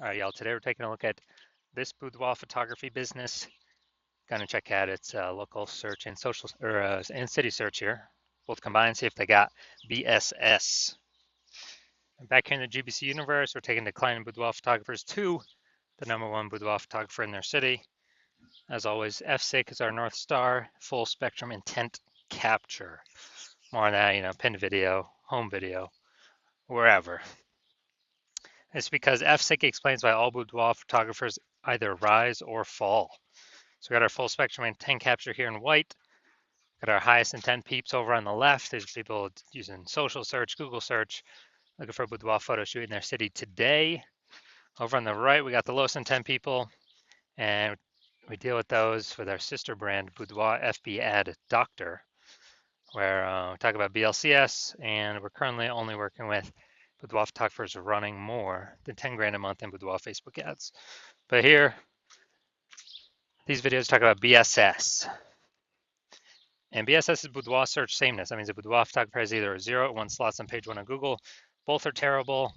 All right, y'all. Today we're taking a look at this boudoir photography business. Gonna check out its local search and social and city search here. Both combined, see if they got BSS. And back here in the GBC universe, we're taking declining boudoir photographers to the #1 boudoir photographer in their city. As always, FSIC is our North Star, full spectrum intent capture. More on that, pinned video, home video, wherever. It's because FSIC explains why all boudoir photographers either rise or fall. So we got our full spectrum intent capture here in white. Got our highest intent peeps over on the left. There's people using social search, Google search, looking for a boudoir photo shoot in their city today. Over on the right, we got the lowest intent people, and we deal with those with our sister brand, Boudoir FB Ad Doctor, where we talk about BLCS, and we're currently only working with boudoir photographers running more than 10 grand a month in boudoir Facebook ads. But here, these videos talk about BSS. And BSS is boudoir search sameness. That means a boudoir photographer has either 0 or 1 slots on page 1 on Google. Both are terrible.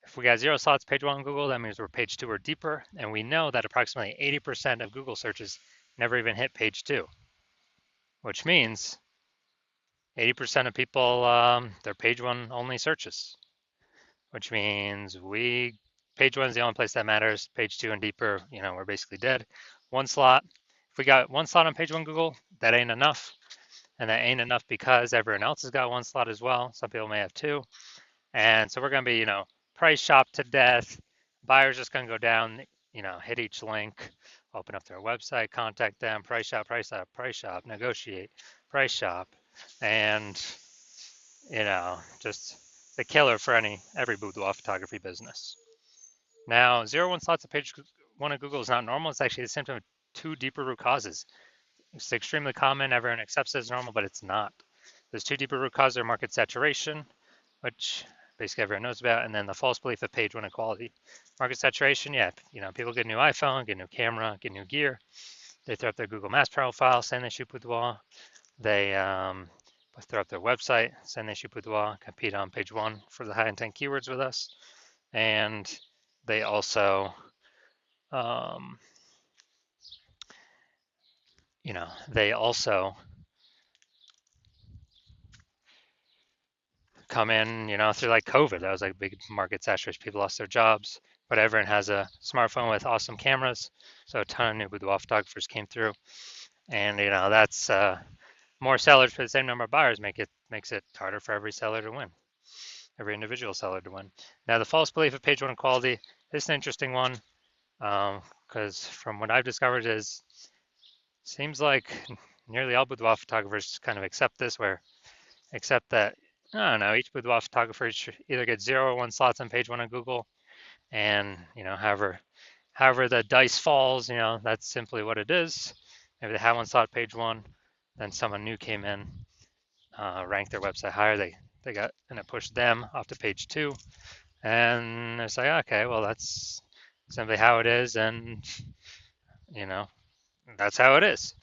If we got 0 slots page 1 on Google, that means we're page 2 or deeper. And we know that approximately 80% of Google searches never even hit page 2, which means 80% of people, they're page 1 only searches, which means page 1 is the only place that matters. Page 2 and deeper, we're basically dead. 1 slot. If we got 1 slot on page 1 Google, that ain't enough. And that ain't enough because everyone else has got 1 slot as well. Some people may have 2. And so we're going to be, price shop to death. Buyers just going to go down, hit each link, open up their website, contact them, price shop, negotiate, price shop. And, just the killer for every boudoir photography business. Now, 0-1 slots of page 1 of Google is not normal. It's actually a symptom of 2 deeper root causes. It's extremely common. Everyone accepts it as normal, but it's not. There's 2 deeper root causes: market saturation, which basically everyone knows about, and then the false belief of page 1 equality. Market saturation, yeah, people get a new iPhone, get a new camera, get new gear. They throw up their Google Maps profile, saying they shoot boudoir. They throw up their website, saying they shoot boudoir, compete on page 1 for the high intent keywords with us, and they also they also come in, through like COVID. That was like a big market saturation. People lost their jobs, but everyone has a smartphone with awesome cameras. So a ton of new boudoir photographers came through. And, that's more sellers for the same number of buyers makes it harder for every seller to win, every individual seller to win. Now, the false belief of page 1 equality, this is an interesting one because from what I've discovered seems like nearly all boudoir photographers kind of accept that, I don't know, each boudoir photographer should either get 0 or 1 slots on page 1 on Google, and however the dice falls, that's simply what it is. Maybe they have 1 slot page 1, then someone new came in, ranked their website higher, they got, and it pushed them off to page 2, and it's like, okay, well, that's simply how it is, and that's how it is.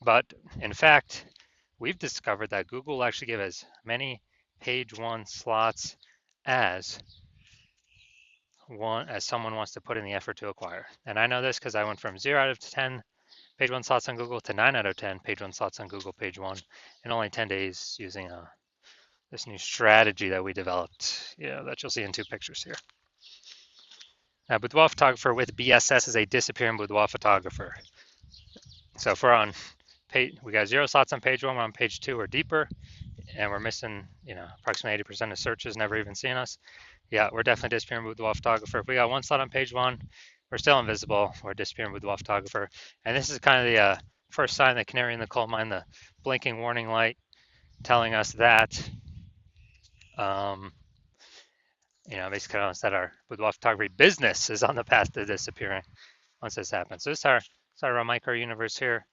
But in fact, we've discovered that Google will actually give as many page 1 slots as someone wants to put in the effort to acquire. And I know this because I went from 0 out of 10 page 1 slots on Google to 9 out of 10 page 1 slots on Google page 1 in only 10 days using this new strategy that we developed, that you'll see in 2 pictures here. Now, boudoir photographer with BSS is a disappearing boudoir photographer. So if we're on page, we got 0 slots on page 1, we're on page 2 or deeper, and we're missing, approximately 80% of searches never even seeing us. Yeah, we're definitely disappearing boudoir photographer. If we got 1 slot on page 1, we're still invisible. We're disappearing boudoir photographer. And this is kind of the first sign, the canary in the coal mine, the blinking warning light telling us that, basically telling us that our boudoir photography business is on the path to disappearing once this happens. So this is our micro universe here.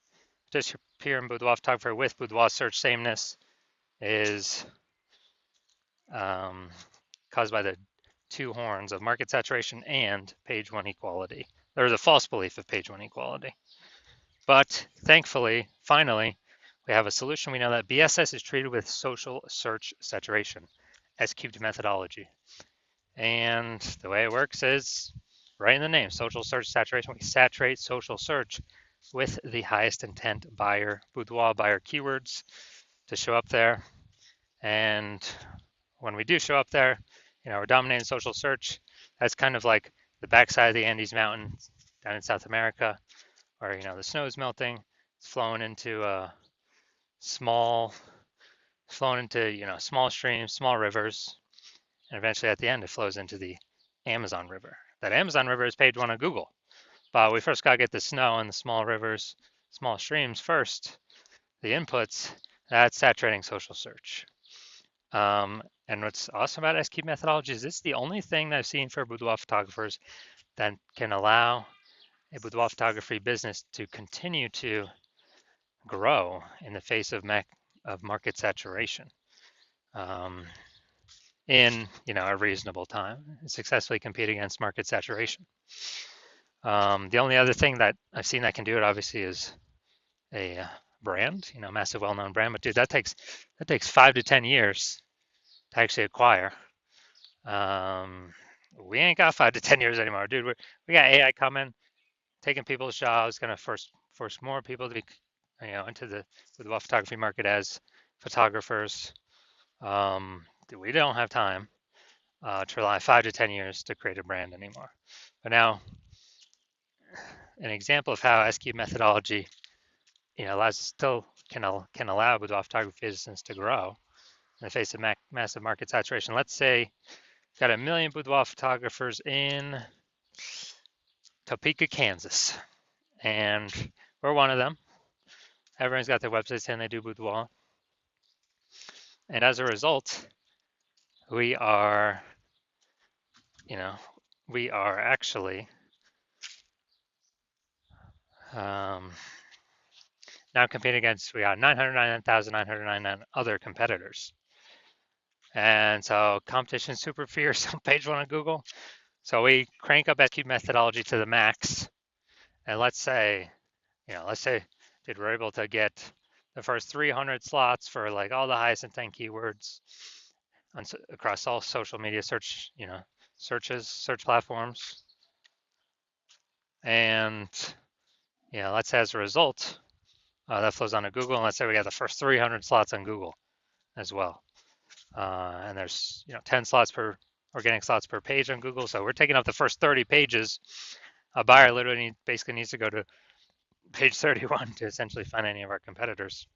Disappearing boudoir photographer with boudoir search sameness is caused by the 2 horns of market saturation and page 1 equality. There's a false belief of page 1 equality. But thankfully, finally, we have a solution. We know that BSS is treated with social search saturation, S-cubed methodology. And the way it works is right in the name, social search saturation. We saturate social search with the highest intent buyer, boudoir buyer keywords to show up there. And when we do show up there, we're dominating social search. That's kind of like the backside of the Andes Mountains down in South America, where the snow is melting. It's flowing into small, flowing into small streams, small rivers, and eventually at the end it flows into the Amazon River. That Amazon River is page one on Google, but we first got to get the snow and the small rivers, small streams first. The inputs, that's saturating social search. And what's awesome about SQ methodology is it's the only thing that I've seen for boudoir photographers that can allow a boudoir photography business to continue to grow in the face of market saturation in a reasonable time and successfully compete against market saturation. The only other thing that I've seen that can do it obviously is a brand, massive well-known brand. But dude, that takes 5 to 10 years to actually acquire. We ain't got 5 to 10 years anymore, dude. We got AI coming, taking people's jobs, gonna force more people to be, into the photography market as photographers. We don't have time to rely 5 to 10 years to create a brand anymore. But now, an example of how SQ methodology, still can allow boudoir photography business to grow in the face of massive market saturation. Let's say got 1 million boudoir photographers in Topeka, Kansas, and we're one of them. Everyone's got their websites saying they do boudoir, and as a result, we are actually now competing against, we got 999,999 other competitors. And so competition is super fierce on page one of Google. So we crank up SQ methodology to the max. And let's say dude, we're able to get the first 300 slots for like all the highest intent keywords across all social media search platforms. And let's say as a result, that flows onto Google, and let's say we got the first 300 slots on Google as well. And there's 10 slots per organic slots per page on Google, so we're taking up the first 30 pages. A buyer literally basically needs to go to page 31 to essentially find any of our competitors.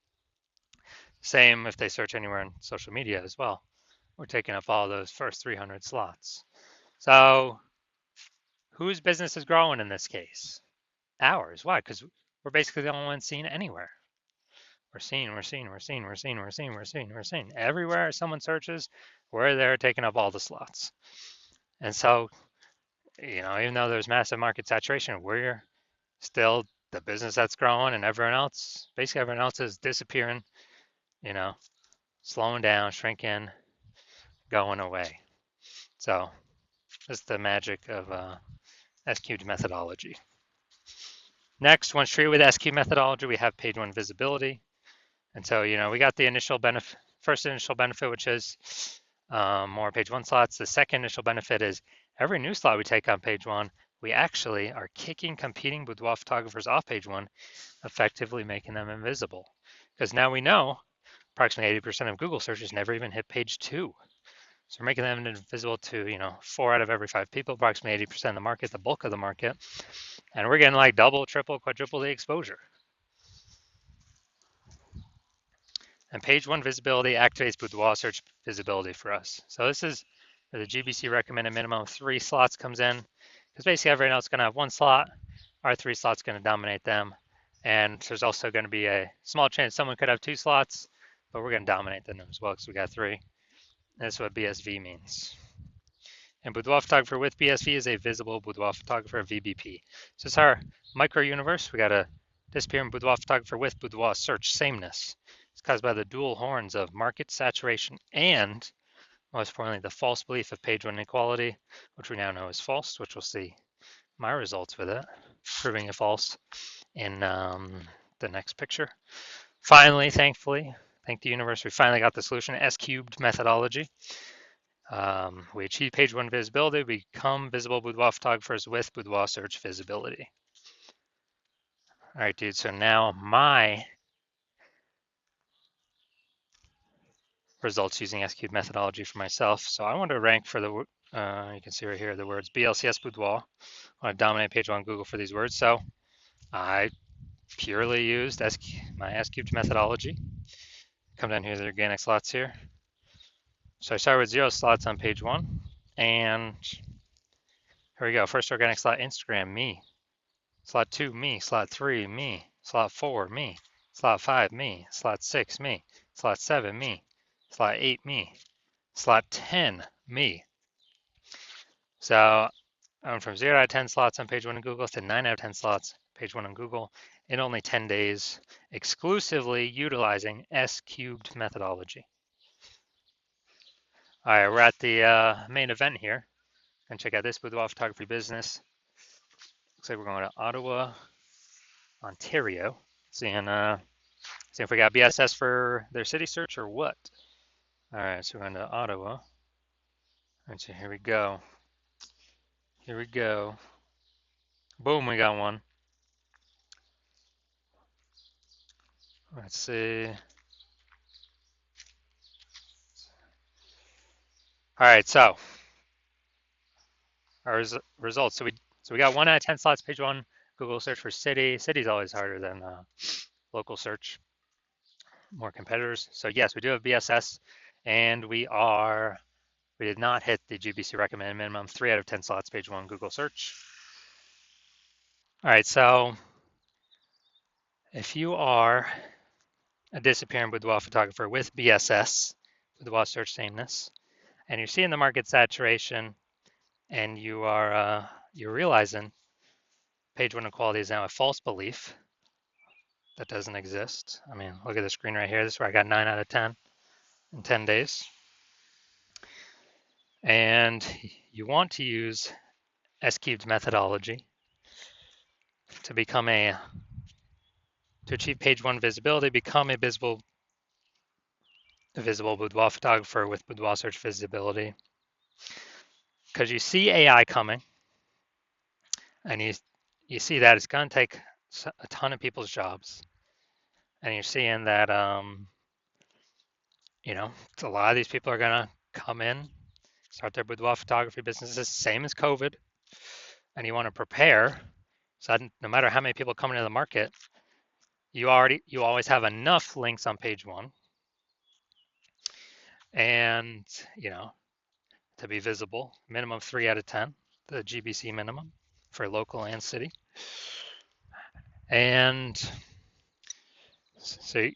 Same if they search anywhere in social media as well. We're taking up all those first 300 slots. So whose business is growing in this case? Ours. Why? Because we're basically the only ones seen anywhere. We're seen. Everywhere someone searches, we're there taking up all the slots. And so, even though there's massive market saturation, we're still the business that's growing, and everyone else is disappearing, slowing down, shrinking, going away. So that's the magic of SQ methodology. Next, once treated with SQ methodology, we have page one visibility. And so, we got the first initial benefit, which is more page one slots. The second initial benefit is every new slot we take on page one, we actually are kicking competing boudoir photographers off page one, effectively making them invisible. Because now we know approximately 80% of Google searches never even hit page two. So we're making them invisible to, 4 out of every 5 people, approximately 80% of the market, the bulk of the market. And we're getting like double, triple, quadruple the exposure. And page one visibility activates boudoir search visibility for us. So this is where the GBC recommended minimum of 3 slots comes in, because basically everyone else is going to have 1 slot. Our 3 slots going to dominate them. And there's also going to be a small chance someone could have 2 slots, but we're going to dominate them as well because we got 3. That's what BSV means. And boudoir photographer with BSV is a visible boudoir photographer, VBP. So it's our micro universe. We got a disappearing boudoir photographer with boudoir search sameness. It's caused by the dual horns of market saturation and, most importantly, the false belief of page one inequality, which we now know is false, which we'll see my results with it, proving it false in the next picture. Finally, thankfully, thank the universe, we finally got the solution, S-cubed methodology. We achieve page one visibility, we become visible boudoir photographers with boudoir search visibility. All right, dude, so now my results using S-cubed methodology for myself. So I want to rank for the, you can see right here, the words BLCS boudoir. I want to dominate page one Google for these words. So I purely used my S-cubed methodology. Come down here to the organic slots here. So I start with 0 slots on page one. And here we go. First organic slot, Instagram, me. Slot 2, me. Slot 3, me. Slot 4, me. Slot 5, me. Slot 6, me. Slot 7, me. Slot 8, me. Slot 10, me. So I went from 0 out of 10 slots on page one in Google to 9 out of 10 slots page one in Google in only 10 days, exclusively utilizing S-cubed methodology. All right, we're at the main event here. And check out this boudoir photography business. Looks like we're going to Ottawa, Ontario. Seeing if we got BSS for their city search or what. All right, so we're going to Ottawa. And so here we go. Here we go. Boom, we got one. Let's see. All right, so our results. So we got 1 out of 10 slots page one. Google search for city. City's always harder than local search. More competitors. So yes, we do have BSS, and we did not hit the GBC recommended minimum. 3 out of 10 slots page one Google search. All right, so if you are a disappearing boudoir photographer with BSS, boudoir search sameness, and you're seeing the market saturation, and you're realizing page one equality is now a false belief that doesn't exist. I mean, look at the screen right here. This is where I got 9 out of 10 in 10 days. And you want to use S-cubed methodology to achieve page one visibility, become a visible boudoir photographer with boudoir search visibility. Because you see AI coming, and you see that it's going to take a ton of people's jobs, and you're seeing that a lot of these people are going to come in, start their boudoir photography businesses, same as COVID, and you want to prepare so that no matter how many people come into the market, you always have enough links on page one, and to be visible, minimum 3 out of 10, the GBC minimum for local and city. And so you're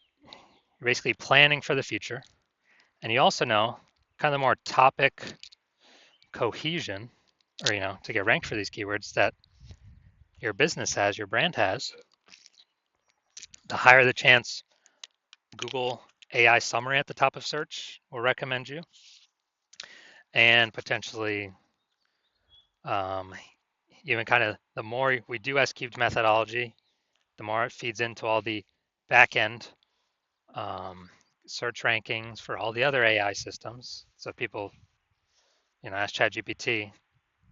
basically planning for the future. And you also know kind of more topic cohesion, or to get ranked for these keywords that your business has, your brand has, the higher the chance Google AI summary at the top of search will recommend you. And potentially even kind of the more we do S-cubed methodology, the more it feeds into all the back-end search rankings for all the other AI systems. So people, ask ChatGPT,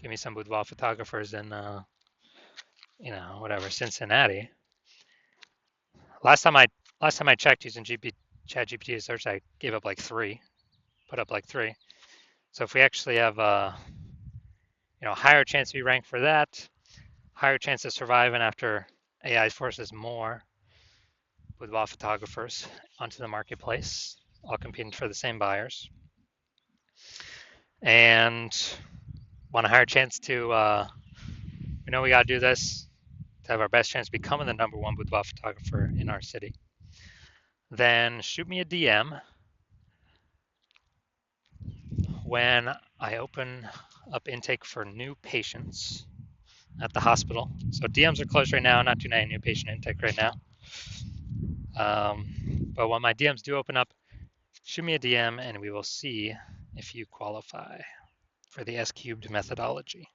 give me some boudoir photographers in, Cincinnati. Last time I checked using ChatGPT to search, I gave up like 3, put up like 3. So if we actually have higher chance to be ranked for that, higher chance of surviving after AI forces more boudoir photographers onto the marketplace, all competing for the same buyers, and want a higher chance to, we got to do this to have our best chance of becoming the #1 boudoir photographer in our city, then shoot me a DM when I open up intake for new patients at the hospital. So DMs are closed right now, not doing any new patient intake right now. But when my DMs do open up, shoot me a DM and we will see if you qualify for the S-cubed methodology.